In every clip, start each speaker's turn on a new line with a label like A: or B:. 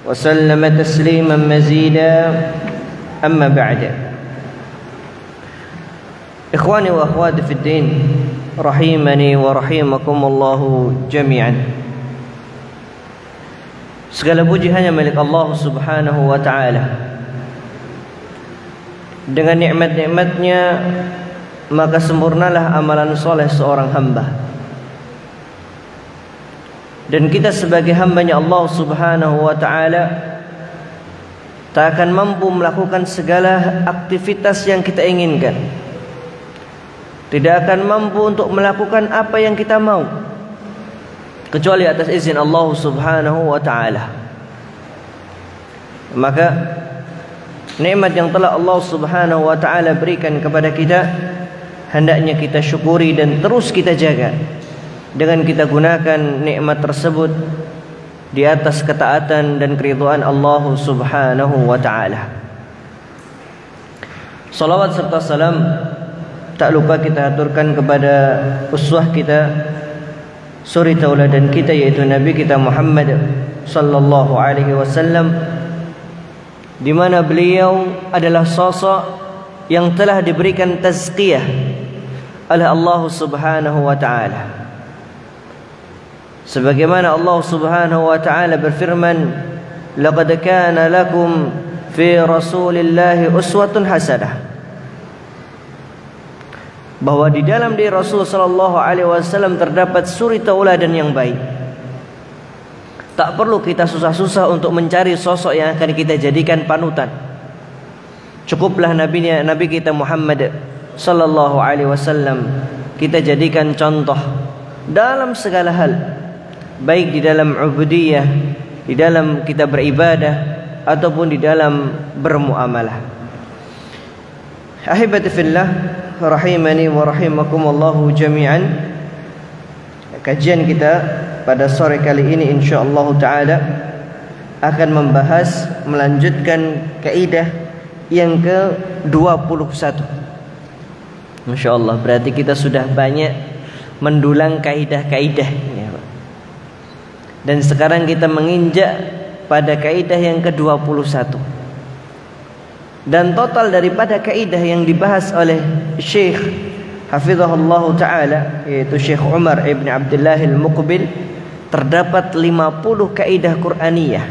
A: وسلم تسليما مزيدا أما بعد. إخواني وأخواتي في الدين rahimani wa rahimakumullahu jami'an. Segala puji hanya milik Allah Subhanahu wa ta'ala. Dengan nikmat-nikmatnya maka sempurnalah amalan soleh seorang hamba. Dan kita sebagai hambanya Allah Subhanahu wa ta'ala tak akan mampu melakukan segala aktivitas yang kita inginkan. Tidak akan mampu untuk melakukan apa yang kita mau kecuali atas izin Allah Subhanahu wa ta'ala. Maka nikmat yang telah Allah Subhanahu wa ta'ala berikan kepada kita hendaknya kita syukuri dan terus kita jaga dengan kita gunakan nikmat tersebut di atas ketaatan dan keridhaan Allah Subhanahu wa ta'ala. Salawat serta salam tak lupa kita aturkan kepada uswah kita, suri tauladan kita, yaitu Nabi kita Muhammad sallallahu alaihi wasallam, di mana beliau adalah sosok yang telah diberikan tazkiyah oleh Allah Subhanahu wa taala. Sebagaimana Allah Subhanahu wa taala berfirman, "Laqad kana lakum fi Rasulillahi uswatun hasanah." Bahwa di dalam diri Rasul sallallahu alaihi wasallam terdapat suri tauladan yang baik. Tak perlu kita susah-susah untuk mencari sosok yang akan kita jadikan panutan. Cukuplah Nabi kita Muhammad sallallahu alaihi wasallam kita jadikan contoh dalam segala hal, baik di dalam ubudiyah, di dalam kita beribadah ataupun di dalam bermuamalah. Ahibati fillah, rahimani wa rahimakumullahu jami'an. Kajian kita pada sore kali ini insyaallah taala akan membahas melanjutkan kaidah yang ke-21. Masyaallah, berarti kita sudah banyak mendulang kaidah-kaidah ya, Pak. Dan sekarang kita menginjak pada kaidah yang ke-21. Dan total daripada kaidah yang dibahas oleh Syekh hafizahullah ta'ala, yaitu Syekh Umar ibn Abdullah al-Muqbil, terdapat 50 kaidah Qur'aniyah,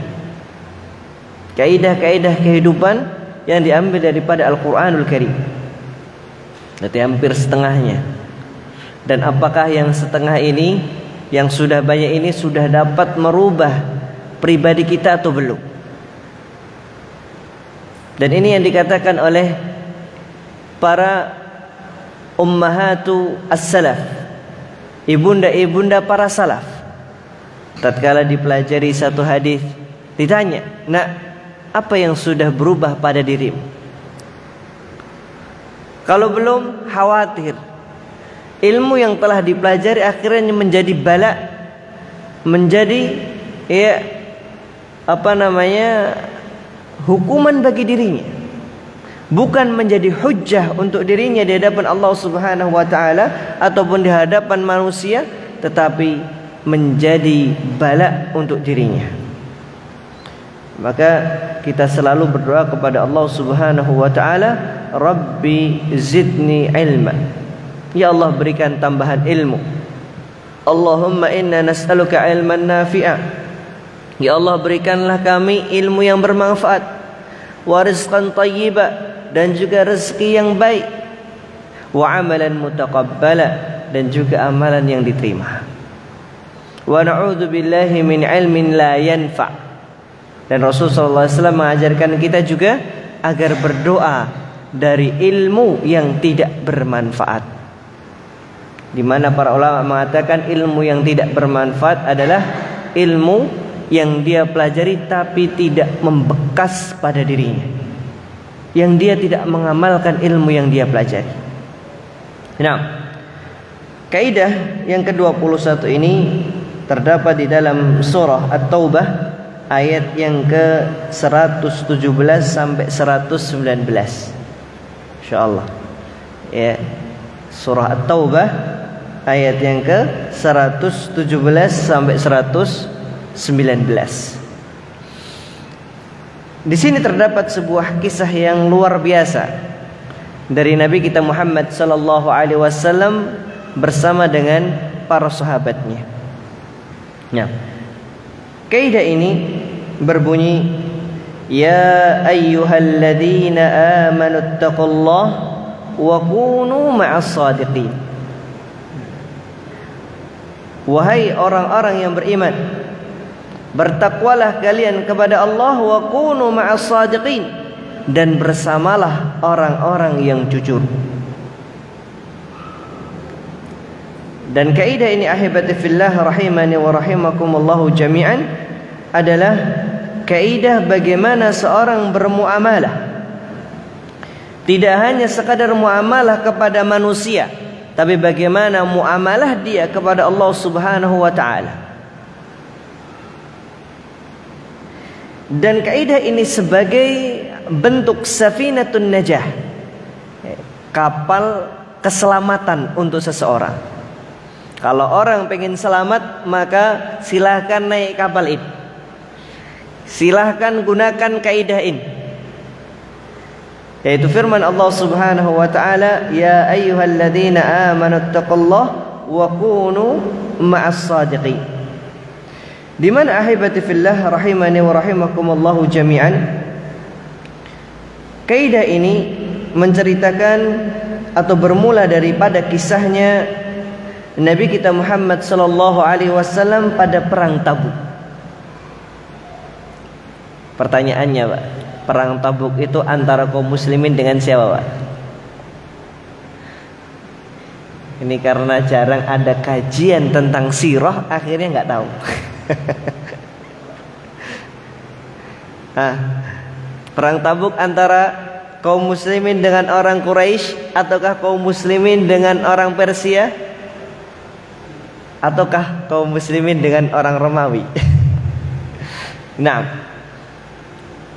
A: kaidah-kaidah kehidupan yang diambil daripada Al-Quranul Karim. Berarti hampir setengahnya. Dan apakah yang setengah ini, yang sudah banyak ini, sudah dapat merubah pribadi kita atau belum? Dan ini yang dikatakan oleh para ummahatu as-salaf, ibunda-ibunda para salaf. Tatkala dipelajari satu hadis, ditanya, "Nak, apa yang sudah berubah pada dirimu?" Kalau belum, khawatir ilmu yang telah dipelajari akhirnya menjadi bala, menjadi hukuman bagi dirinya, bukan menjadi hujjah untuk dirinya di hadapan Allah Subhanahu wa taala ataupun di hadapan manusia, tetapi menjadi bala untuk dirinya. Maka kita selalu berdoa kepada Allah Subhanahu wa taala, "Rabbi zidni ilma." Ya Allah, berikan tambahan ilmu. Allahumma inna nas'aluka ilman nafi'a. Ya Allah, berikanlah kami ilmu yang bermanfaat, wa rizqan thayyiba, dan juga rezeki yang baik, wa amalan mutaqabbala, dan juga amalan yang diterima. Wa na'udzu billahi min ilmin la yanfa'. Dan Rasulullah SAW mengajarkan kita juga agar berdoa dari ilmu yang tidak bermanfaat, di mana para ulama mengatakan ilmu yang tidak bermanfaat adalah ilmu yang dia pelajari tapi tidak membekas pada dirinya, yang dia tidak mengamalkan ilmu yang dia pelajari. Nah, kaidah yang ke-21 ini terdapat di dalam surah At-Taubah ayat yang ke-117 sampai 119. Insyaallah. Ya. Surah At-Taubah ayat yang ke-117 sampai 119. Di sini terdapat sebuah kisah yang luar biasa dari Nabi kita Muhammad sallallahu alaihi wasallam bersama dengan para sahabatnya. Nah, kaidah ini berbunyi, ya ayyuhalladzina amanu taqullaha wa kunu ma'as shadiqin. Wahai orang-orang yang beriman, bertakwalah kalian kepada Allah, wa kunu ma'as shadiqin, dan bersamalah orang-orang yang jujur. Dan kaidah ini ahibati fillah rahimani wa rahimakumullahu jami'an adalah kaidah bagaimana seorang bermuamalah. Tidak hanya sekadar muamalah kepada manusia, tapi bagaimana muamalah dia kepada Allah Subhanahu wa taala. Dan kaidah ini sebagai bentuk safinatun najah, kapal keselamatan untuk seseorang. Kalau orang pengen selamat, maka silahkan naik kapal ini, silahkan gunakan kaidah ini, yaitu firman Allah Subhanahu wa taala, ya ayyuhalladzina amanu taqullaha wa kunu ma'as shadiqin. Di mana ahibati fillah rahimani wa rahimakumullahu jami'an, kaidah ini menceritakan atau bermula daripada kisahnya Nabi kita Muhammad sallallahu alaihi wasallam pada perang Tabuk. Pertanyaannya, Pak, perang Tabuk itu antara kaum muslimin dengan siapa, Pak? Ini karena jarang ada kajian tentang sirah, akhirnya nggak tahu. Perang Tabuk antara kaum muslimin dengan orang Quraisy, ataukah kaum muslimin dengan orang Persia, ataukah kaum muslimin dengan orang Romawi? Nah,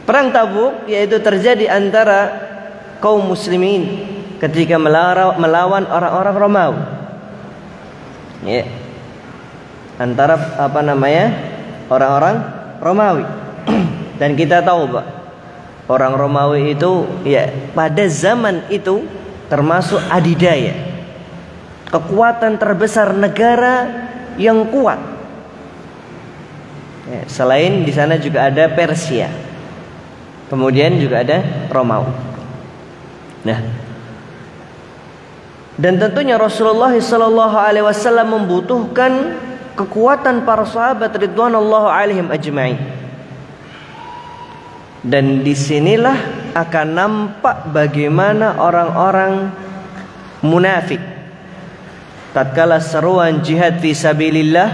A: perang Tabuk yaitu terjadi antara kaum muslimin ketika melawan orang-orang Romawi. Ya. Antara orang-orang Romawi. Dan kita tahu, Pak, orang Romawi itu ya pada zaman itu termasuk adidaya, kekuatan terbesar negara yang kuat. Ya, selain di sana juga ada Persia, kemudian juga ada Romawi. Nah, dan tentunya Rasulullah SAW membutuhkan kekuatan para sahabat ridwanullah alaihim ajma'in. Dan disinilah akan nampak bagaimana orang-orang munafik tatkala seruan jihad fi sabilillah,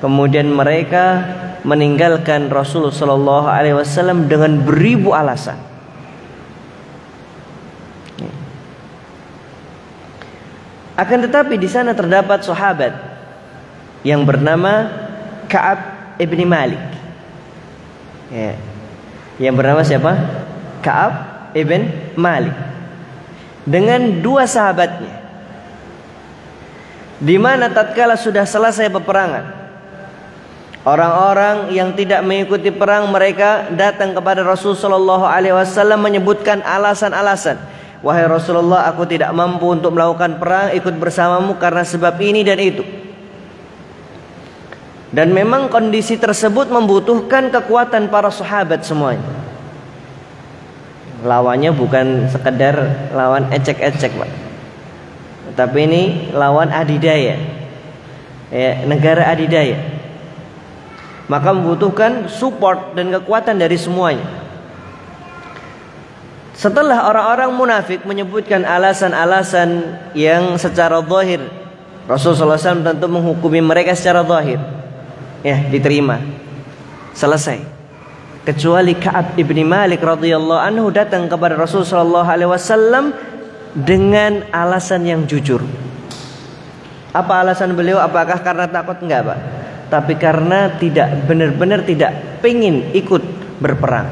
A: kemudian mereka meninggalkan Rasulullah sallallahu alaihi wasallam dengan beribu alasan. Akan tetapi di sana terdapat sahabat yang bernama Ka'ab ibn Malik. Ya. Yang bernama siapa? Ka'ab ibn Malik. Dengan dua sahabatnya, di mana tatkala sudah selesai peperangan, orang-orang yang tidak mengikuti perang mereka datang kepada Rasul sallallahu alaihi wasallam menyebutkan alasan-alasan. Wahai Rasulullah, aku tidak mampu untuk melakukan perang ikut bersamamu karena sebab ini dan itu. Dan memang kondisi tersebut membutuhkan kekuatan para sahabat semuanya. Lawannya bukan sekedar lawan ecek-ecek, Pak, tapi ini lawan adidaya, ya, negara adidaya. Maka membutuhkan support dan kekuatan dari semuanya. Setelah orang-orang munafik menyebutkan alasan-alasan yang secara zahir, Rasulullah SAW tentu menghukumi mereka secara zahir, ya, diterima, selesai. Kecuali Ka'ab ibn Malik radhiyallahu anhu datang kepada Rasulullah SAW dengan alasan yang jujur. Apa alasan beliau? Apakah karena takut? Enggak, Pak, tapi karena tidak benar-benar tidak ingin ikut berperang,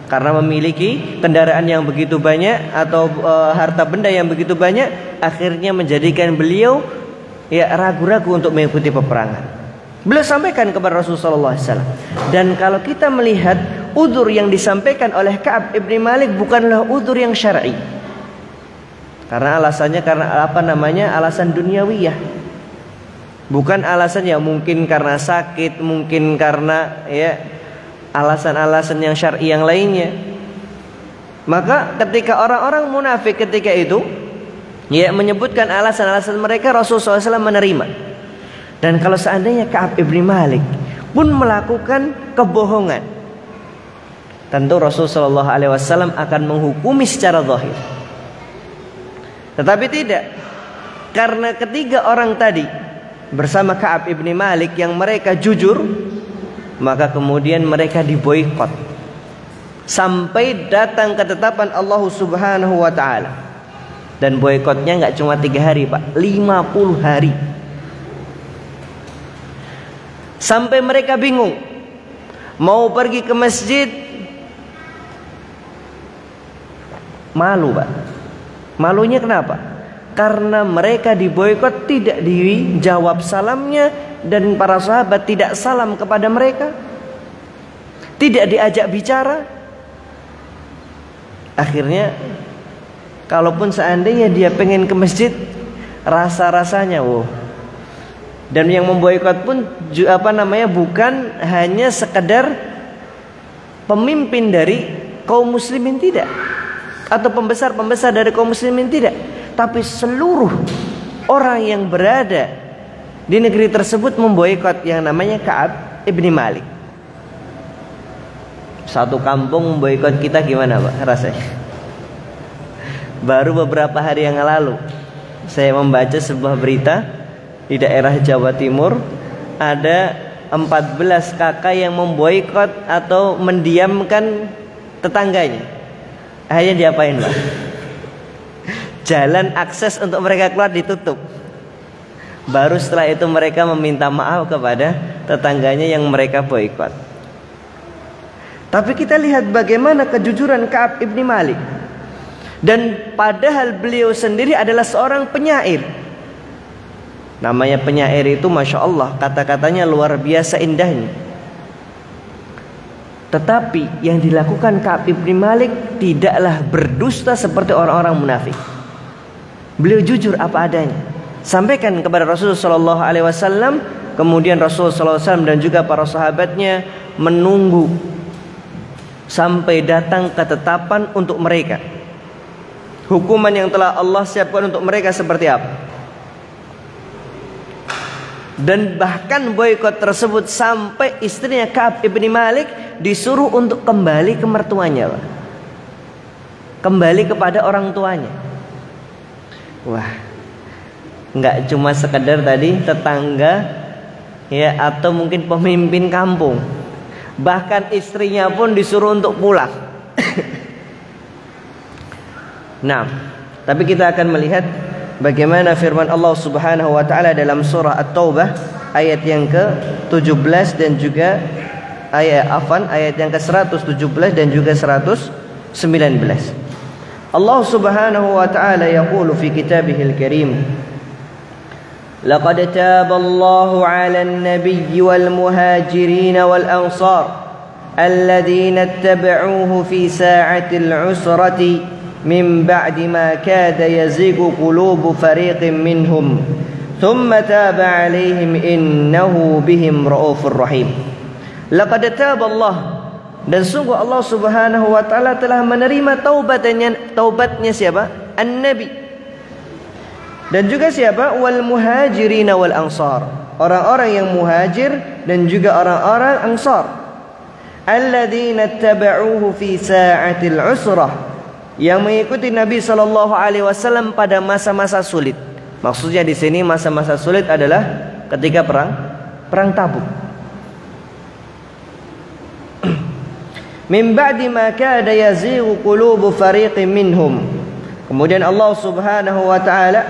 A: karena memiliki kendaraan yang begitu banyak atau harta benda yang begitu banyak, akhirnya menjadikan beliau ya ragu-ragu untuk mengikuti peperangan. Beliau sampaikan kepada Rasulullah SAW. Dan kalau kita melihat udzur yang disampaikan oleh Ka'ab ibn Malik bukanlah udzur yang syar'i. Karena alasannya alasan duniawiyah. Bukan alasan yang mungkin karena sakit, mungkin karena alasan-alasan yang syar'i yang lainnya. Maka ketika orang-orang munafik ketika itu menyebutkan alasan-alasan mereka, Rasulullah SAW menerima. Dan kalau seandainya Ka'ab ibn Malik pun melakukan kebohongan, tentu Rasulullah SAW akan menghukumi secara zahir. Tetapi tidak, karena ketiga orang tadi bersama Ka'ab ibn Malik yang mereka jujur, maka kemudian mereka diboikot sampai datang ketetapan Allah Subhanahu wa ta'ala. Dan boikotnya nggak cuma 3 hari Pak, 50 hari. Sampai mereka bingung mau pergi ke masjid, malu Pak. Malunya kenapa? Karena mereka diboikot, tidak dijawab salamnya, dan para sahabat tidak salam kepada mereka, tidak diajak bicara. Akhirnya kalaupun seandainya dia pengen ke masjid, rasa-rasanya dan yang memboikot pun bukan hanya sekedar pemimpin dari kaum muslimin, tidak, atau pembesar-pembesar dari kaum muslimin, tidak, tapi seluruh orang yang berada di negeri tersebut memboikot yang namanya Ka'ab ibn Malik. Satu kampung memboikot kita, gimana Pak rasanya? Baru beberapa hari yang lalu saya membaca sebuah berita di daerah Jawa Timur, ada 14 kakak yang memboikot atau mendiamkan tetangganya. Akhirnya diapain Pak? Jalan akses untuk mereka keluar ditutup. Baru setelah itu mereka meminta maaf kepada tetangganya yang mereka boikot. Tapi kita lihat bagaimana kejujuran Ka'ab ibn Malik. Dan padahal beliau sendiri adalah seorang penyair. Namanya penyair itu Masya Allah, kata-katanya luar biasa indahnya. Tetapi yang dilakukan Ka'ab ibn Malik tidaklah berdusta seperti orang-orang munafik. Beliau jujur apa adanya, sampaikan kepada Rasulullah SAW. Kemudian Rasulullah SAW dan juga para sahabatnya menunggu sampai datang ketetapan untuk mereka. Hukuman yang telah Allah siapkan untuk mereka seperti apa. Dan bahkan boikot tersebut sampai istrinya Ka'ab ibn Malik disuruh untuk kembali ke mertuanya, Pak. Kembali kepada orang tuanya. Wah, nggak cuma sekedar tadi tetangga atau mungkin pemimpin kampung, bahkan istrinya pun disuruh untuk pulang. Nah, tapi kita akan melihat bagaimana firman Allah Subhanahu wa taala dalam surah At-Taubah ayat yang ke-17 dan juga ayat yang ke-117 dan juga 119. Allah Subhanahu wa ta'ala yaqulu fi kitabihil karim, laqad taballahu 'alan nabiyyi wal muhajirin wal ansar alladhina ittaba'uuhu fi sa'atil 'usrati min ba'di ma kada yazighu qulubu fariqin minhum thumma taba 'alaihim innahu bihim ra'ufur rahim. Laqad taballahu, dan sungguh Allah Subhanahu wa ta'ala telah menerima taubatnya siapa? An-Nabi. Dan juga siapa? Wal muhajirin wal ansar, orang-orang yang muhajir dan juga orang-orang ansar. Alladzina tabauhu fi sa'atil usrah, yang mengikuti Nabi SAW pada masa-masa sulit. Maksudnya di sini masa-masa sulit adalah ketika perang Tabuk. Min ba'di ma kada yazighu qulubu fariqin minhum. Kemudian Allah Subhanahu wa ta'ala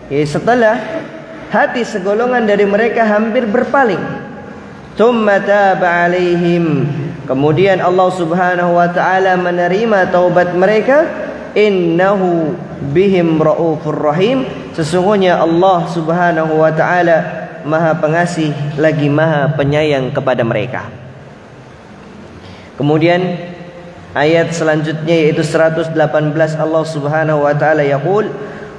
A: setelah hati segolongan dari mereka hampir berpaling, tsumma taba 'alaihim, kemudian Allah Subhanahu wa ta'ala menerima taubat mereka. Innahu bihim ra'ufur rahim, sesungguhnya Allah Subhanahu wa ta'ala Maha Pengasih lagi Maha Penyayang kepada mereka. Kemudian ayat selanjutnya yaitu 118, Allah Subhanahu wa taala yaqul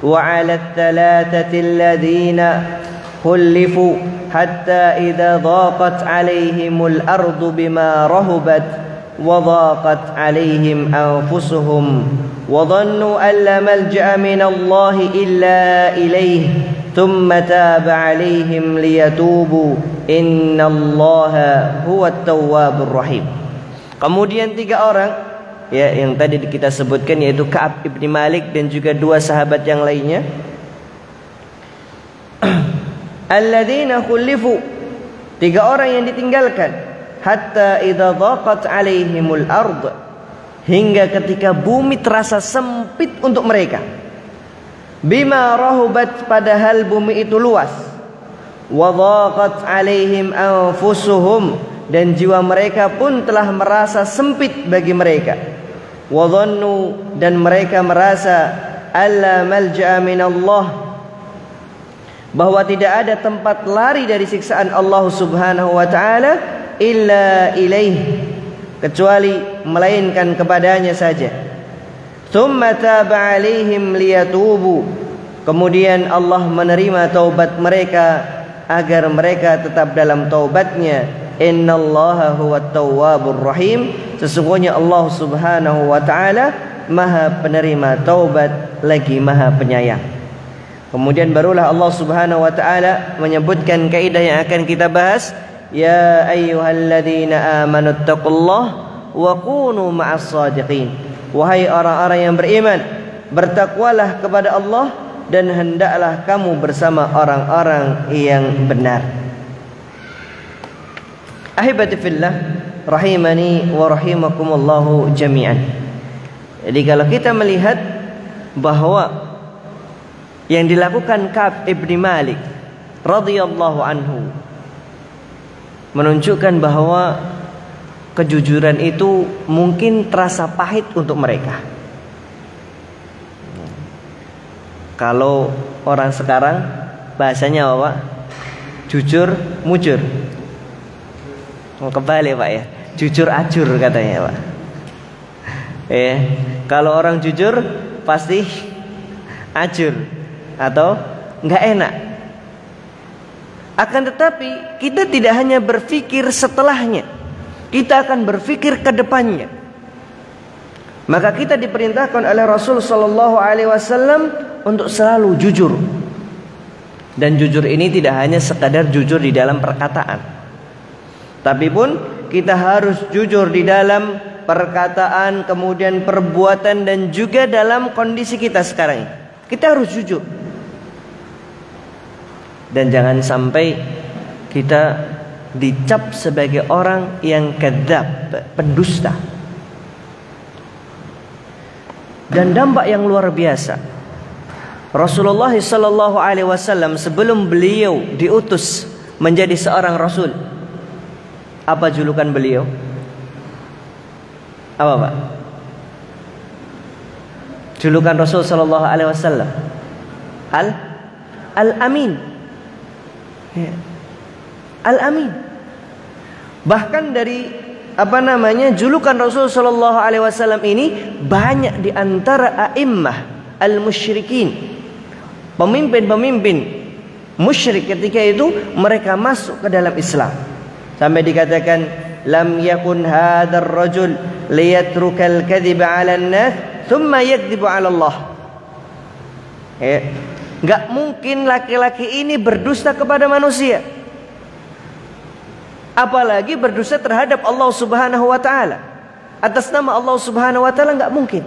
A: wa 'ala thalathati alladhina khulifu hatta idza dhaqat 'alaihimul ardu bima rahubat wa dhaqat 'alaihim anfusuhum wa dhannu an la malja'a minallahi illa ilaihi thumma taba 'alaihim liyatubu innallaha huwat tawwabur rahim. Kemudian 3 orang ya yang tadi kita sebutkan yaitu Ka'ab ibn Malik dan juga 2 sahabat yang lainnya. Alladzina khulifu, 3 orang yang ditinggalkan. Hatta idza dhaqat 'alaihimul ard, hingga ketika bumi terasa sempit untuk mereka. Bima rahubat, padahal bumi itu luas. Wa dhaqat 'alaihim anfusuhum, dan jiwa mereka pun telah merasa sempit bagi mereka. Wa dhannu, dan mereka merasa alla malja'a minallah, bahwa tidak ada tempat lari dari siksaan Allah Subhanahu wa taala illa ilaih, kecuali melainkan kepadanya saja. Tsumma taba 'alaihim liyatubu, kemudian Allah menerima taubat mereka agar mereka tetap dalam taubatnya. Innallaha huwat tawwabur rahim, sesungguhnya Allah Subhanahu wa taala Maha penerima taubat lagi Maha penyayang. Kemudian barulah Allah Subhanahu wa taala menyebutkan kaidah yang akan kita bahas, ya ayyuhalladzina amanu taqullaha wa kunu ma'as shadiqin. Wahai orang-orang yang beriman, bertakwalah kepada Allah dan hendaklah kamu bersama orang-orang yang benar. Ahibati fillah, rahimani wa rahimakumullahu jami'an. Jadi kalau kita melihat bahwa yang dilakukan Ka'ab ibn Malik radhiyallahu anhu menunjukkan bahwa kejujuran itu mungkin terasa pahit untuk mereka. Kalau orang sekarang bahasanya apa? Jujur mujur. Kebalik Pak ya, jujur ajur katanya Pak. Kalau orang jujur pasti ajur atau nggak enak. Akan tetapi kita tidak hanya berpikir setelahnya, kita akan berpikir ke depannya. Maka kita diperintahkan oleh Rasul Sallallahu Alaihi Wasallam untuk selalu jujur. Dan jujur ini tidak hanya sekadar jujur di dalam perkataan, tapi pun kita harus jujur di dalam perkataan, kemudian perbuatan, dan juga dalam kondisi kita sekarang ini. Kita harus jujur. Dan jangan sampai kita dicap sebagai orang yang kadzab, pendusta. Dan dampak yang luar biasa. Rasulullah sallallahu alaihi wasallam sebelum beliau diutus menjadi seorang rasul, apa julukan beliau? Apa Pak? Julukan Rasul sallallahu alaihi wasallam Al-Amin. Ya. Al-Amin. Bahkan dari julukan Rasul sallallahu alaihi wasallam ini banyak di antara a'immah al-musyrikin, pemimpin-pemimpin musyrik ketika itu mereka masuk ke dalam Islam. Sampai dikatakan lam yakun hadzal rajul liyatrukal kadhiba 'alan nas thumma yakdzibu 'ala Allah. Enggak mungkin laki-laki ini berdusta kepada manusia, apalagi berdusta terhadap Allah Subhanahu wa taala. Atas nama Allah Subhanahu wa taala enggak mungkin.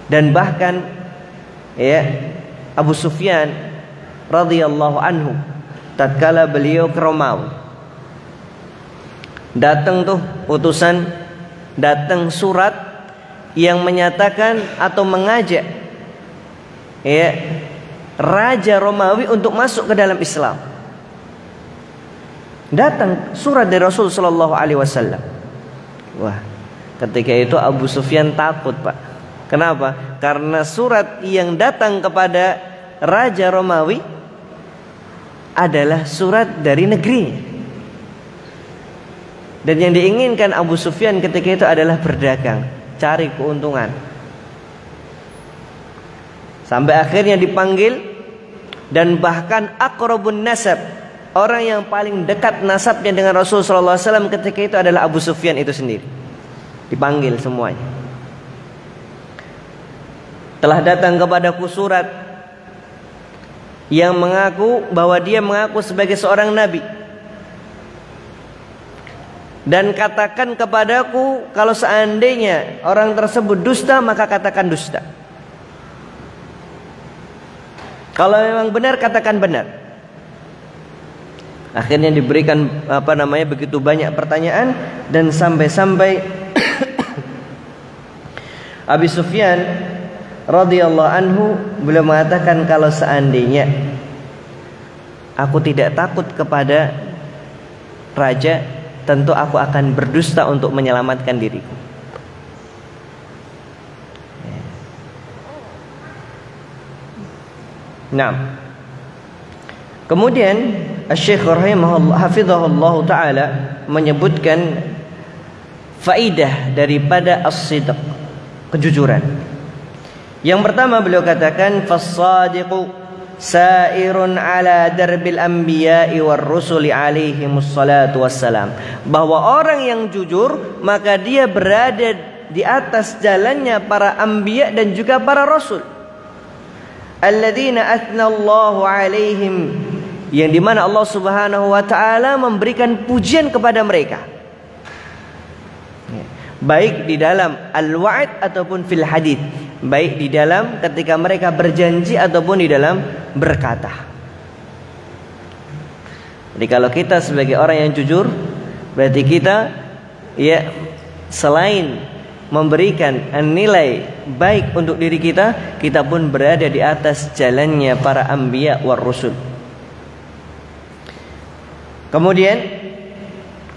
A: Dan bahkan Abu Sufyan radhiyallahu anhu tatkala beliau ke Romawi, datang tuh utusan, datang surat yang menyatakan atau mengajak Raja Romawi untuk masuk ke dalam Islam. Datang surat dari Rasul sallallahu alaihi wasallam. Wah, ketika itu Abu Sufyan takut, Pak. Kenapa? Karena surat yang datang kepada Raja Romawi adalah surat dari negeri. Dan yang diinginkan Abu Sufyan ketika itu adalah berdagang, cari keuntungan. Sampai akhirnya dipanggil, dan bahkan aqrabun nasab, orang yang paling dekat nasabnya dengan Rasulullah SAW ketika itu adalah Abu Sufyan itu sendiri. Dipanggil semuanya. Telah datang kepadaku surat yang mengaku bahwa dia mengaku sebagai seorang nabi. Dan katakan kepadaku kalau seandainya orang tersebut dusta, maka katakan dusta. Kalau memang benar, katakan benar. Akhirnya diberikan begitu banyak pertanyaan, dan sampai-sampai Abi Sufyan radhiyallahu anhu beliau mengatakan, kalau seandainya aku tidak takut kepada raja, tentu aku akan berdusta untuk menyelamatkan diriku. Nah, kemudian Syekh hafizahullah ta'ala menyebutkan faidah daripada as-sidq, kejujuran. Yang pertama beliau katakan, fas-sadiqu sairun ala darbil anbiya'i war rusuli alaihimus salatu wassalam, bahwa orang yang jujur maka dia berada di atas jalannya para anbiya dan juga para rasul. Alladzina athnallahu alaihim, yang dimana Allah subhanahu wa ta'ala memberikan pujian kepada mereka, baik di dalam al-wa'id ataupun fil hadith, baik di dalam ketika mereka berjanji ataupun di dalam berkata. Jadi kalau kita sebagai orang yang jujur, berarti kita selain memberikan nilai baik untuk diri kita, kita pun berada di atas jalannya para anbiya war rusul. Kemudian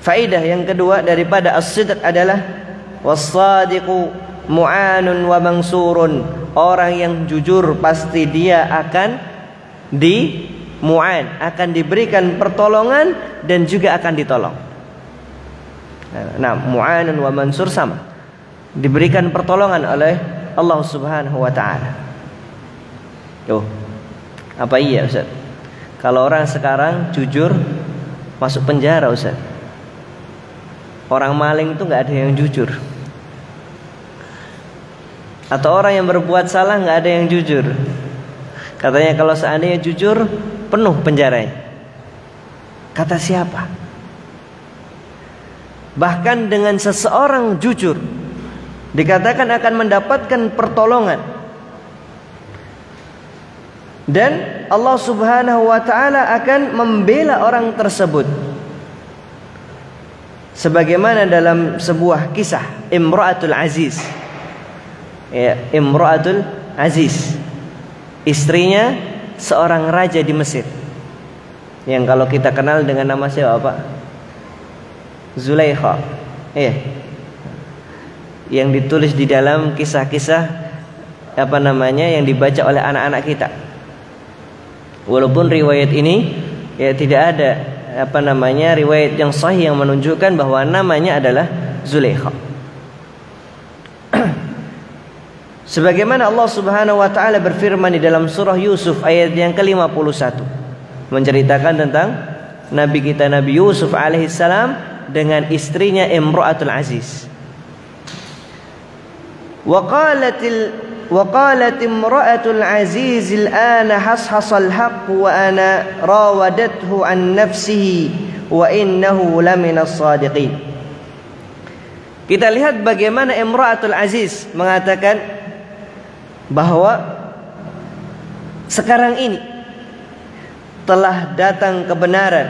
A: faidah yang kedua daripada as-sidq adalah was-sadiqu mu'anun wa mansurun, orang yang jujur pasti dia akan akan diberikan pertolongan dan juga akan ditolong. Nah, mu'anun wa mansur sama, diberikan pertolongan oleh Allah subhanahu wa ta'ala. Apa iya Ustaz? Kalau orang sekarang jujur masuk penjara Ustaz. Orang maling itu gak ada yang jujur. Atau orang yang berbuat salah nggak ada yang jujur. Katanya kalau seandainya jujur, penuh penjaranya. Kata siapa? Bahkan dengan seseorang jujur dikatakan akan mendapatkan pertolongan, dan Allah subhanahu wa ta'ala akan membela orang tersebut. Sebagaimana dalam sebuah kisah Imra'atul Aziz, Imra'atul Aziz, istrinya seorang raja di Mesir, yang kalau kita kenal dengan nama siapa Pak? Zulaikha. Yang ditulis di dalam kisah-kisah yang dibaca oleh anak-anak kita. Walaupun riwayat ini tidak ada riwayat yang sahih yang menunjukkan bahwa namanya adalah Zulaikha. Sebagaimana Allah subhanahu wa ta'ala berfirman di dalam surah Yusuf ayat yang ke-51, menceritakan tentang Nabi kita Nabi Yusuf alaihissalam dengan istrinya Imra'atul Aziz. وقالت امرأة العزيز الآن حصحص الحق وأنا راودته عن نفسه وإنه لمن الصادقين. Kita lihat bagaimana Imra'atul Aziz mengatakan bahwa sekarang ini telah datang kebenaran,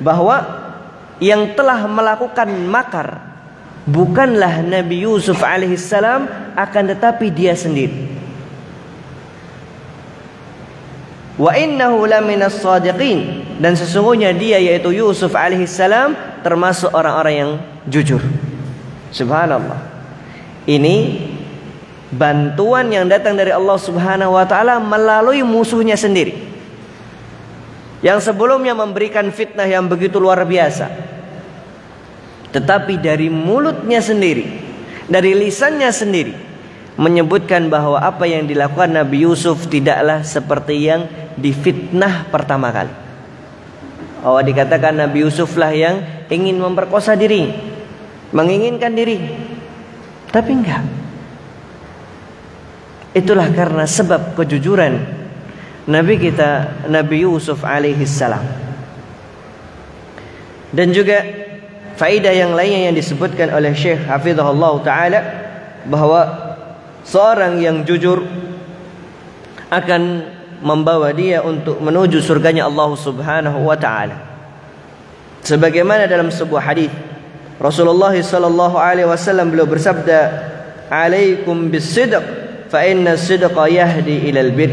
A: bahwa yang telah melakukan makar bukanlah Nabi Yusuf alaihissalam, akan tetapi dia sendiri. Wa innahu laminas shadiqin, dan sesungguhnya dia yaitu Yusuf alaihissalam termasuk orang-orang yang jujur. Subhanallah. Ini bantuan yang datang dari Allah subhanahu wa ta'ala melalui musuhnya sendiri. yang sebelumnya memberikan fitnah yang begitu luar biasa, tetapi dari mulutnya sendiri, dari lisannya sendiri menyebutkan bahwa apa yang dilakukan Nabi Yusuf tidaklah seperti yang difitnah pertama kali. Oh, dikatakan Nabi Yusuf lah yang ingin memperkosa diri, menginginkan diri, tapi enggak. Itulah karena sebab kejujuran Nabi kita, Nabi Yusuf alaihi salam. Dan juga faedah yang lainnya yang disebutkan oleh Syekh Hafizahullah Ta'ala, bahwa seorang yang jujur akan membawa dia untuk menuju surganya Allah Subhanahu wa Ta'ala. Sebagaimana dalam sebuah hadis Rasulullah sallallahu alaihi wasallam beliau bersabda, "Alaikum bis-sidq fa inna as-sidqa yahdi ilal bir."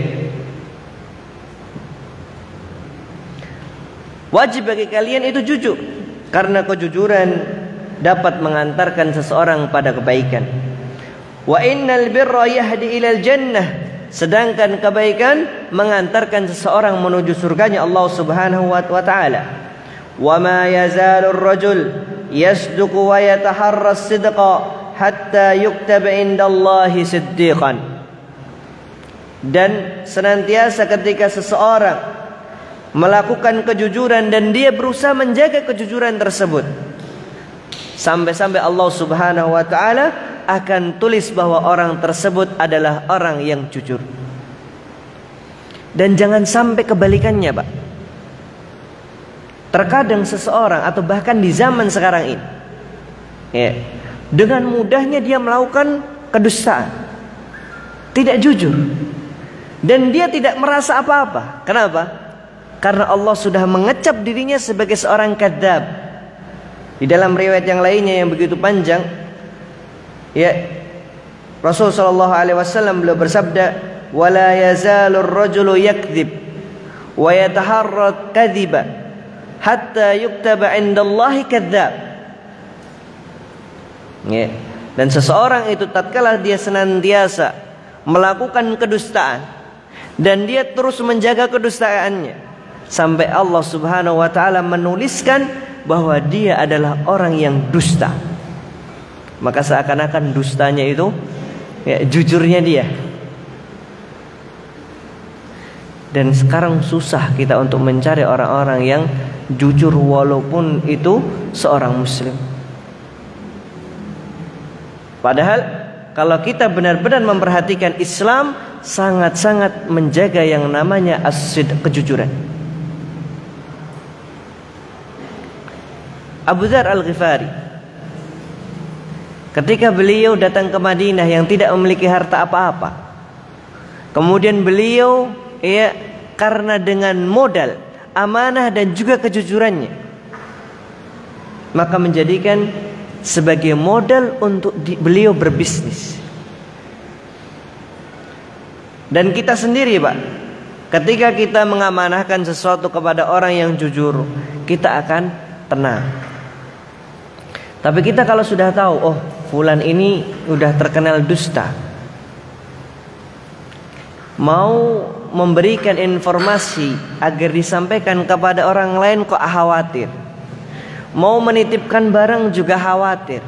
A: Wajib bagi kalian itu jujur, karena kejujuran dapat mengantarkan seseorang pada kebaikan. Wa innal birra yahdi ilal jannah, sedangkan kebaikan mengantarkan seseorang menuju surganya Allah Subhanahu wa Ta'ala. Wa ma yazalu ar-rajul yasduqu wa yataharra as-sidqa hatta yuktaba indallahi siddiqan. Dan senantiasa ketika seseorang melakukan kejujuran dan dia berusaha menjaga kejujuran tersebut, sampai-sampai Allah Subhanahu wa Ta'ala akan tulis bahwa orang tersebut adalah orang yang jujur. Dan jangan sampai kebalikannya, Pak. Terkadang seseorang, atau bahkan di zaman sekarang ini, ya, dengan mudahnya dia melakukan kedustaan, tidak jujur, dan dia tidak merasa apa-apa. Kenapa? Karena Allah sudah mengecap dirinya sebagai seorang kadzab. Di dalam riwayat yang lainnya yang begitu panjang, ya, Rasul sallallahu alaihi wasallam beliau bersabda, "Wala yazalur rajulu yakdzib wa yataharra kadziba hatta yuktaba 'indallahi kadzab." Ya, dan seseorang itu tatkala dia senantiasa melakukan kedustaan dan dia terus menjaga kedustaannya, sampai Allah Subhanahu wa Ta'ala menuliskan bahwa dia adalah orang yang dusta. Maka seakan-akan dustanya itu, ya, jujurnya dia. Dan sekarang susah kita untuk mencari orang-orang yang jujur walaupun itu seorang muslim. Padahal kalau kita benar-benar memperhatikan, Islam sangat-sangat menjaga yang namanya as-sidq, kejujuran. Abu Dzar Al-Ghifari, ketika beliau datang ke Madinah yang tidak memiliki harta apa-apa, kemudian beliau, ya, karena dengan modal, amanah dan juga kejujurannya, maka menjadikan sebagai modal untuk beliau berbisnis. Dan kita sendiri, Pak, ketika kita mengamanahkan sesuatu kepada orang yang jujur, kita akan tenang. Tapi kita kalau sudah tahu, oh, fulan ini udah terkenal dusta, mau memberikan informasi agar disampaikan kepada orang lain kok khawatir, mau menitipkan barang juga khawatir.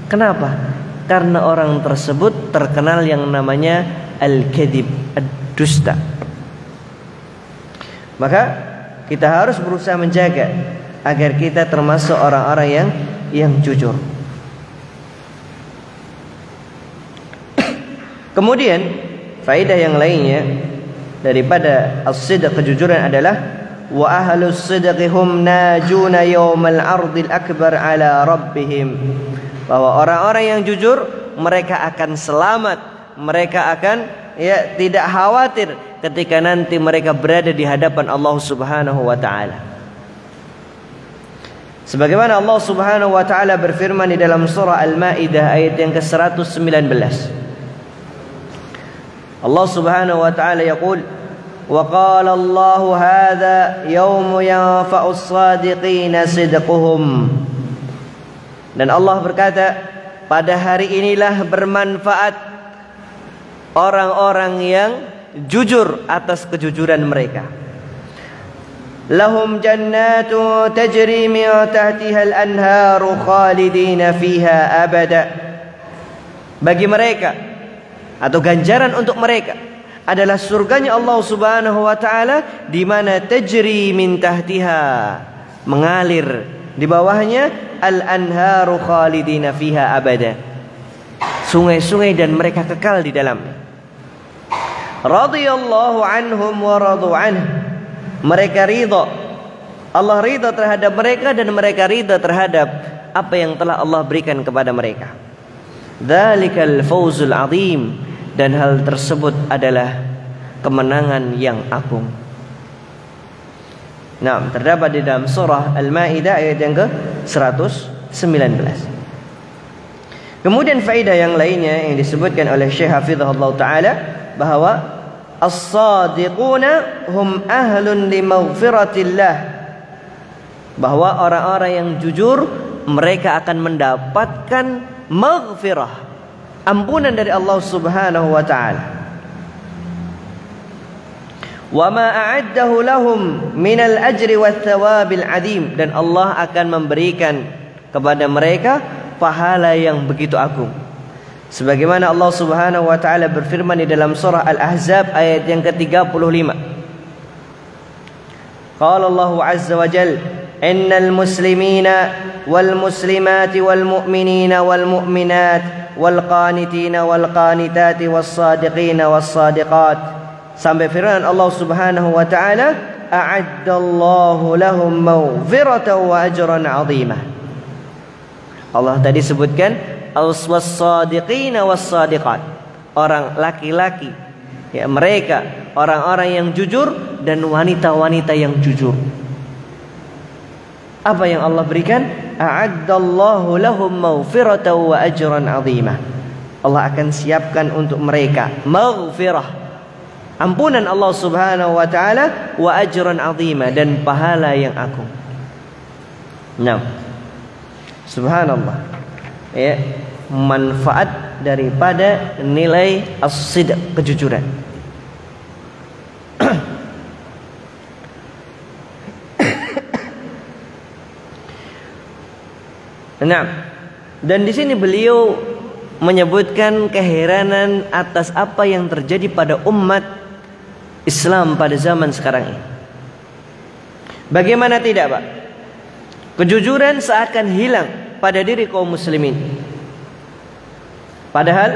A: Kenapa? Karena orang tersebut terkenal yang namanya al-kadhib, dusta. Maka kita harus berusaha menjaga agar kita termasuk orang-orang yang jujur. Kemudian faedah yang lainnya daripada as-sidq, kejujuran, adalah wa ahlus sidqi hum najuna yaumal ardil akbar ala rabbihim, bahwa orang-orang yang jujur mereka akan selamat, mereka akan, ya, tidak khawatir ketika nanti mereka berada di hadapan Allah Subhanahu wa Ta'ala. Sebagaimana Allah Subhanahu wa Ta'ala berfirman di dalam surah Al-Maidah ayat yang ke-119. Allah Subhanahu wa Ta'ala yaqul, wa qala Allah hadza yaumu yanfa'u as-sadiqina sidquhum. Dan Allah berkata, pada hari inilah bermanfaat orang-orang yang jujur atas kejujuran mereka. lahum jannatu tajri min tahtiha al-anharu khalidina fiha abada. Bagi mereka atau ganjaran untuk mereka adalah surganya Allah Subhanahu wa taala di mana tajri min tahtiha, mengalir di bawahnya, al-anharu khalidina fiha abada, sungai-sungai dan mereka kekal di dalamnya. Radhiyallahu anhum wa radu anhu, mereka ridha, Allah ridha terhadap mereka dan mereka ridha terhadap apa yang telah Allah berikan kepada mereka. Dzalikal fawzul azim, dan hal tersebut adalah kemenangan yang agung. Nah, terdapat di dalam surah Al-Maidah ayat yang ke-119. Kemudian faedah yang lainnya yang disebutkan oleh Syekh Hafizahullah Ta'ala, bahwa as-sadiquna hum ahlun li maghfiratillah, bahwa orang-orang yang jujur mereka akan mendapatkan maghfirah, ampunan dari Allah Subhanahu wa taala. Wa ma a'addahu lahum minal ajri wath thawabil adzim, dan Allah akan memberikan kepada mereka pahala yang begitu agung. Sebagaimana Allah Subhanahu wa taala berfirman di dalam surah Al-Ahzab ayat yang ke-35. Qala Allah azza wa jalla, innal muslimina wal muslimati wal mu'minina wal mu'minat wal qanitina wal qanitati was sadiqina was sadiqat, sampai firman Allah Subhanahu wa taala, a'addallahu lahum maghfiratan wa ajran 'azimah. Allah tadi sebutkan was-sadiqina was-sadiqat, orang laki-laki, ya, mereka orang-orang yang jujur dan wanita-wanita yang jujur. Apa yang Allah berikan? A'addallahu lahum maghfiratan wa ajran 'azimah. Allah akan siapkan untuk mereka maghfirah, ampunan Allah Subhanahu wa taala, wa ajran 'azimah, dan pahala yang agung. Nah, subhanallah, ya, manfaat daripada nilai as-sidq, kejujuran. Nah, dan di sini beliau menyebutkan keheranan atas apa yang terjadi pada umat Islam pada zaman sekarang ini. Bagaimana tidak, Pak? Kejujuran seakan hilang pada diri kaum muslimin. Padahal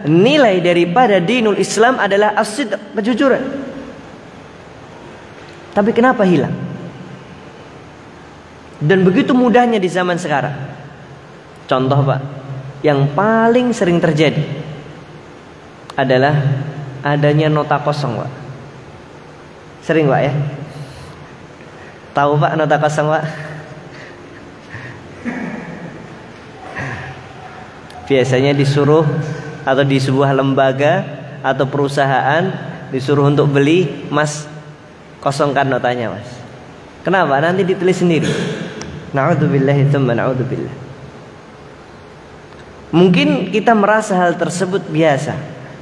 A: nilai daripada dinul Islam adalah as-sidq, kejujuran. Tapi kenapa hilang? Dan begitu mudahnya di zaman sekarang. Contoh, Pak, yang paling sering terjadi adalah adanya nota kosong, Pak. Sering, Pak, ya? Tahu, Pak, nota kosong, Pak? Biasanya disuruh atau di sebuah lembaga atau perusahaan disuruh untuk beli, Mas, kosongkan notanya, Mas. Kenapa? Nanti ditulis sendiri. Na'udzubillahi tsumma na'udzubillah. Mungkin kita merasa hal tersebut biasa,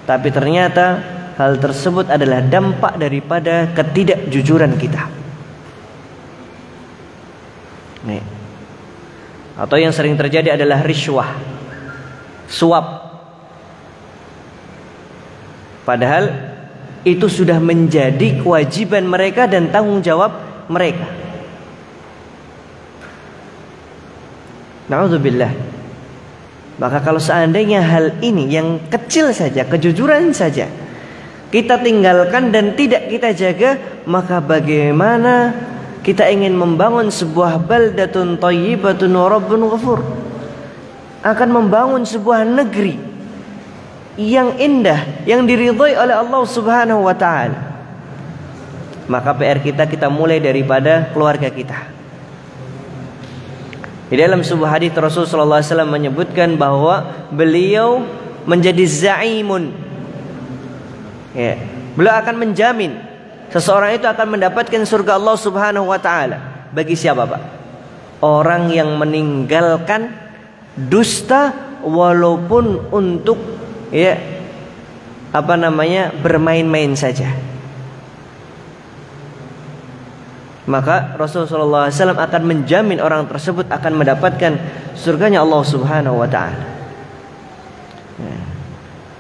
A: tapi ternyata hal tersebut adalah dampak daripada ketidakjujuran kita. Nih. Atau yang sering terjadi adalah riswah, suap. Padahal itu sudah menjadi kewajiban mereka dan tanggung jawab mereka. Na'udzubillah. Maka kalau seandainya hal ini yang kecil saja, kejujuran saja, kita tinggalkan dan tidak kita jaga, maka bagaimana kita ingin membangun sebuah baldatun thayyibatun wa rabbun ghafur, akan membangun sebuah negeri yang indah, yang diridhai oleh Allah Subhanahu wa taala. Maka PR kita mulai daripada keluarga kita. Di dalam sebuah hadis Rasulullah SAW menyebutkan bahwa beliau menjadi zaimun, ya, beliau akan menjamin seseorang itu akan mendapatkan surga Allah Subhanahu wa taala. Bagi siapa, Pak? Orang yang meninggalkan dusta walaupun untuk, ya, bermain-main saja. maka Rasulullah SAW akan menjamin orang tersebut akan mendapatkan surganya Allah Subhanahu wa taala.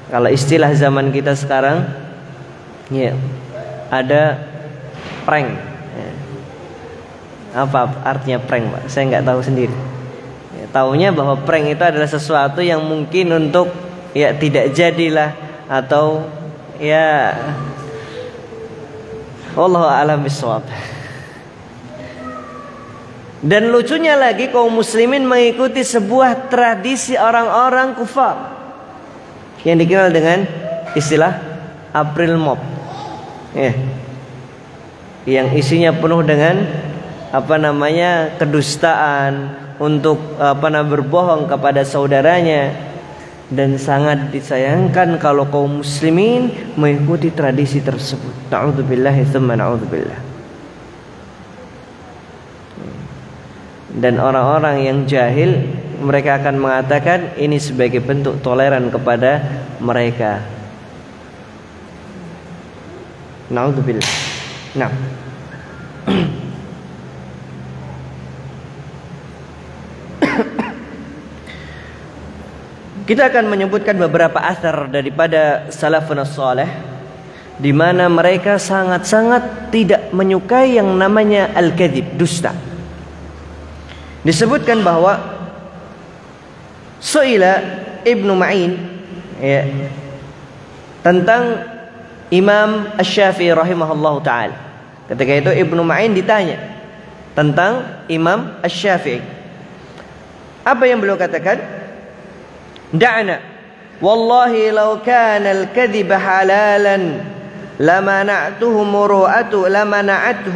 A: Kalau istilah zaman kita sekarang, ya, ada prank. Apa artinya prank, Pak? Saya nggak tahu sendiri. Ya, taunya bahwa prank itu adalah sesuatu yang mungkin untuk ya tidak jadilah, atau ya wallahu a'lam bishawab. Dan lucunya lagi, kaum muslimin mengikuti sebuah tradisi orang-orang kufar yang dikenal dengan istilah April Mop, ya, yang isinya penuh dengan kedustaan untuk berbohong kepada saudaranya. Dan sangat disayangkan kalau kaum muslimin mengikuti tradisi tersebut. Na'udzubillahi tsumma na'udzubillah. Dan orang-orang yang jahil, mereka akan mengatakan ini sebagai bentuk toleran kepada mereka. Na'udzubillah. Nah, kita akan menyebutkan beberapa asar daripada salafun salih di mana mereka sangat-sangat tidak menyukai yang namanya al-kadzib, dusta. Disebutkan bahwa Su'ila Ibnu Ma'in, ya, tentang Imam Asy-Syafi'i rahimahullahu taala. Ketika itu Ibnu Ma'in ditanya tentang Imam Asy-Syafi'i. Apa yang beliau katakan? Da'na wallahi law kana al-kadhib halalan lamana'tuhu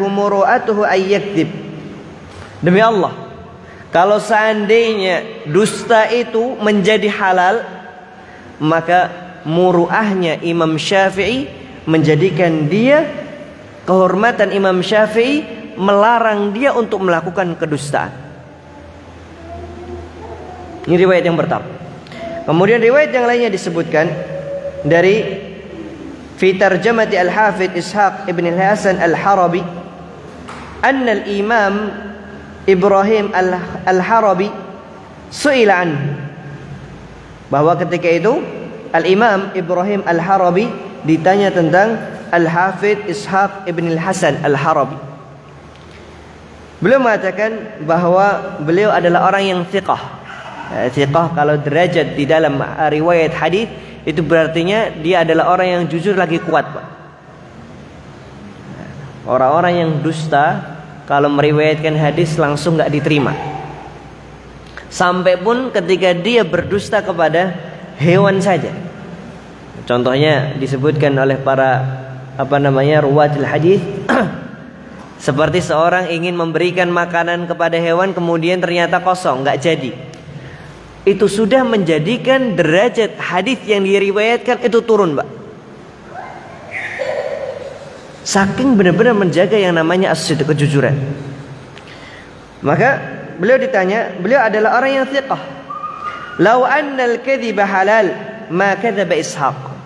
A: muru'atuhu ay yakdzib. Demi Allah, kalau seandainya dusta itu menjadi halal, maka muru'ahnya Imam Syafi'i menjadikan dia, kehormatan Imam Syafi'i melarang dia untuk melakukan kedustaan. Ini riwayat yang pertama. Kemudian riwayat yang lainnya disebutkan dari fi tarjamati al-Hafidz Ishaq ibn al-Hasan al-Harabi anna al-Imam Ibrahim al-Harabi su'ila anhu, bahwa ketika itu al-Imam Ibrahim al-Harabi ditanya tentang al-Hafidz Ishaq ibn al-Hasan al-Harabi. Beliau mengatakan bahwa beliau adalah orang yang thiqah. Thiqah kalau derajat di dalam riwayat hadis itu berartinya dia adalah orang yang jujur lagi kuat, Pak. Orang-orang yang dusta kalau meriwayatkan hadis langsung nggak diterima. Sampai pun ketika dia berdusta kepada hewan saja. Contohnya disebutkan oleh para ruwatil hadis seperti seorang ingin memberikan makanan kepada hewan kemudian ternyata kosong, nggak jadi. Itu sudah menjadikan derajat hadis yang diriwayatkan itu turun, Pak. Saking benar-benar menjaga yang namanya as-sidq, kejujuran. Maka beliau ditanya, beliau adalah orang yang thiqah. Lau annal kadhiba halal ma kadzaba Ishaq.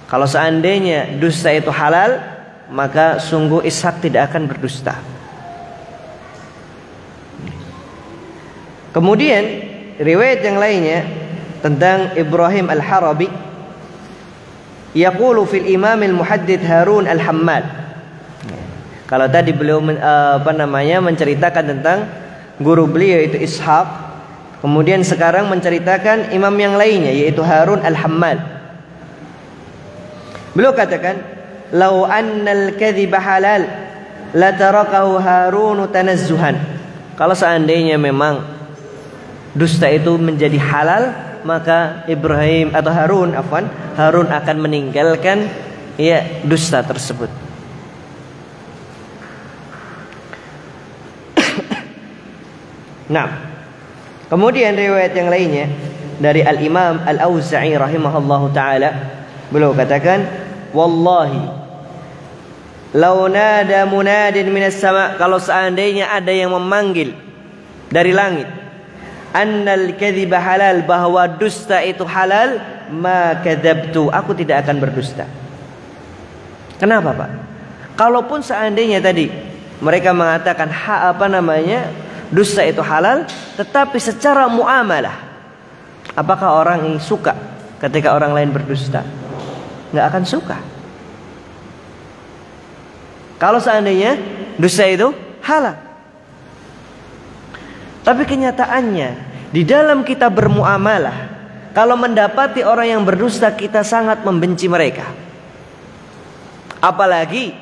A: Kalau seandainya dusta itu halal, maka sungguh Ishaq tidak akan berdusta. Kemudian riwayat yang lainnya tentang Ibrahim al-Harabi, yaqulu fil Imam al-Muhaddits Harun al-Hammal. Kalau tadi beliau menceritakan tentang guru beliau itu Ishaq, kemudian sekarang menceritakan imam yang lainnya yaitu Harun al-Hammal. Beliau katakan, "Lau annal kadhiba halal la tarakahu Harun tanazzuhan." Kalau seandainya memang dusta itu menjadi halal, maka Ibrahim atau Harun akan meninggalkan dusta tersebut. Nah, kemudian riwayat yang lainnya dari Al-Imam Al-Auza'i rahimahullahu taala, beliau katakan, "Wallahi law nada munadin minas sama'," kalau seandainya ada yang memanggil dari langit, "annal kadhiba halal," bahwa dusta itu halal, "ma kadzabtu," aku tidak akan berdusta. Kenapa, Pak? Kalaupun seandainya tadi mereka mengatakan dusta itu halal, tetapi secara muamalah, apakah orang ini suka ketika orang lain berdusta? Nggak akan suka. Kalau seandainya dusta itu halal. Tapi kenyataannya di dalam kita bermuamalah, kalau mendapati orang yang berdusta, kita sangat membenci mereka. Apalagi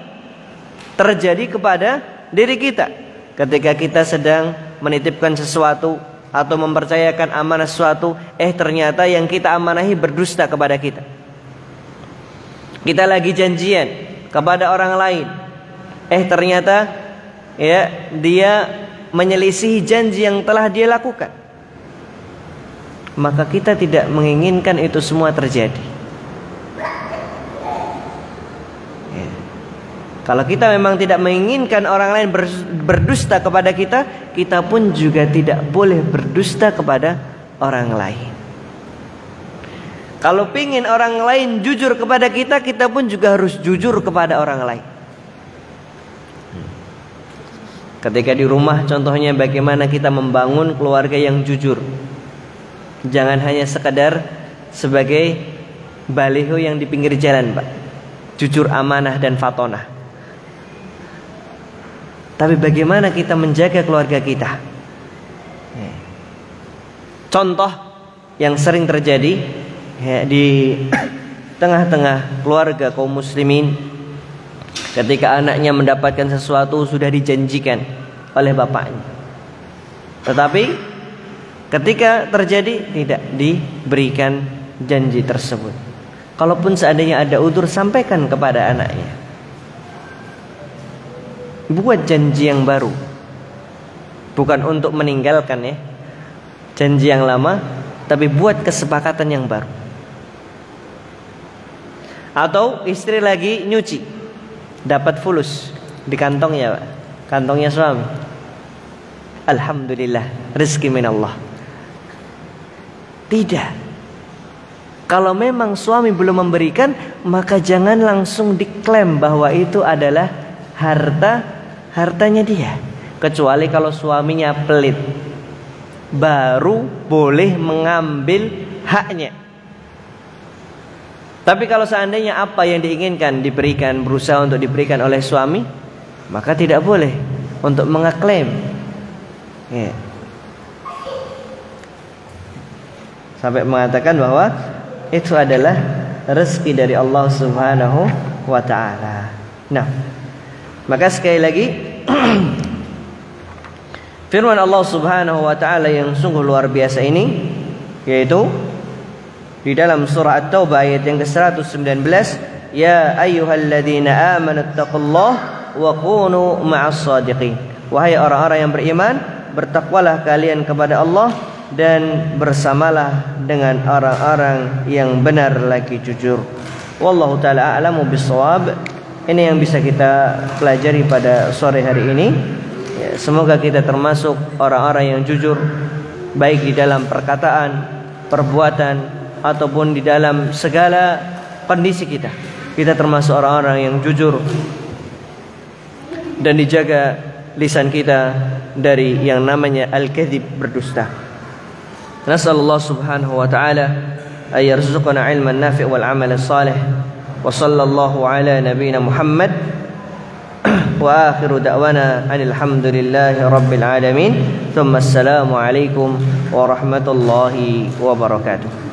A: terjadi kepada diri kita ketika kita sedang menitipkan sesuatu atau mempercayakan amanah sesuatu, ternyata yang kita amanahi berdusta kepada kita. Kita lagi janjian kepada orang lain, ternyata dia menyelisihi janji yang telah dia lakukan. Maka kita tidak menginginkan itu semua terjadi. Kalau kita memang tidak menginginkan orang lain berdusta kepada kita, kita pun juga tidak boleh berdusta kepada orang lain. Kalau pingin orang lain jujur kepada kita, kita pun juga harus jujur kepada orang lain. Ketika di rumah, contohnya bagaimana kita membangun keluarga yang jujur. Jangan hanya sekedar sebagai baliho yang di pinggir jalan, Pak. Jujur, amanah, dan fatonah. Tapi bagaimana kita menjaga keluarga kita? Contoh yang sering terjadi di tengah-tengah keluarga kaum muslimin, ketika anaknya mendapatkan sesuatu sudah dijanjikan oleh bapaknya, tetapi ketika terjadi tidak diberikan janji tersebut. Kalaupun seandainya ada udzur, sampaikan kepada anaknya. Buat janji yang baru, bukan untuk meninggalkan janji yang lama, tapi buat kesepakatan yang baru. Atau istri lagi nyuci, dapat fulus di kantongnya, Pak. Kantongnya suami. Alhamdulillah, rezeki minallah. Tidak. Kalau memang suami belum memberikan, maka jangan langsung diklaim bahwa itu adalah hartanya dia. Kecuali kalau suaminya pelit, baru boleh mengambil haknya. Tapi kalau seandainya apa yang diinginkan diberikan, berusaha untuk diberikan oleh suami, maka tidak boleh untuk mengeklaim. Sampai mengatakan bahwa itu adalah rezeki dari Allah Subhanahu wa ta'ala. Nah, maka sekali lagi firman Allah Subhanahu wa ta'ala yang sungguh luar biasa ini, yaitu di dalam surah At-Taubah ayat yang ke-119, ya ayyuhalladzina amanu taqullaha wa kunu ma'as shadiqin. Wahai orang-orang yang beriman, bertakwalah kalian kepada Allah dan bersamalah dengan orang-orang yang benar lagi jujur. Wallahu ta'ala a'lamu bis-shawab. Ini yang bisa kita pelajari pada sore hari ini. Semoga kita termasuk orang-orang yang jujur, baik di dalam perkataan, perbuatan, ataupun di dalam segala kondisi kita. Kita termasuk orang-orang yang jujur dan dijaga lisan kita dari yang namanya al-kadzib, berdusta. Nasallallahu subhanahu wa ta'ala ay yarzuqana ilman nafi' wal amal salih. Wa sallallahu ala nabiyyina Muhammad wa akhiru da'wana anil hamdulillahi rabbil alamin. Thumma assalamu alaikum warahmatullahi wabarakatuh.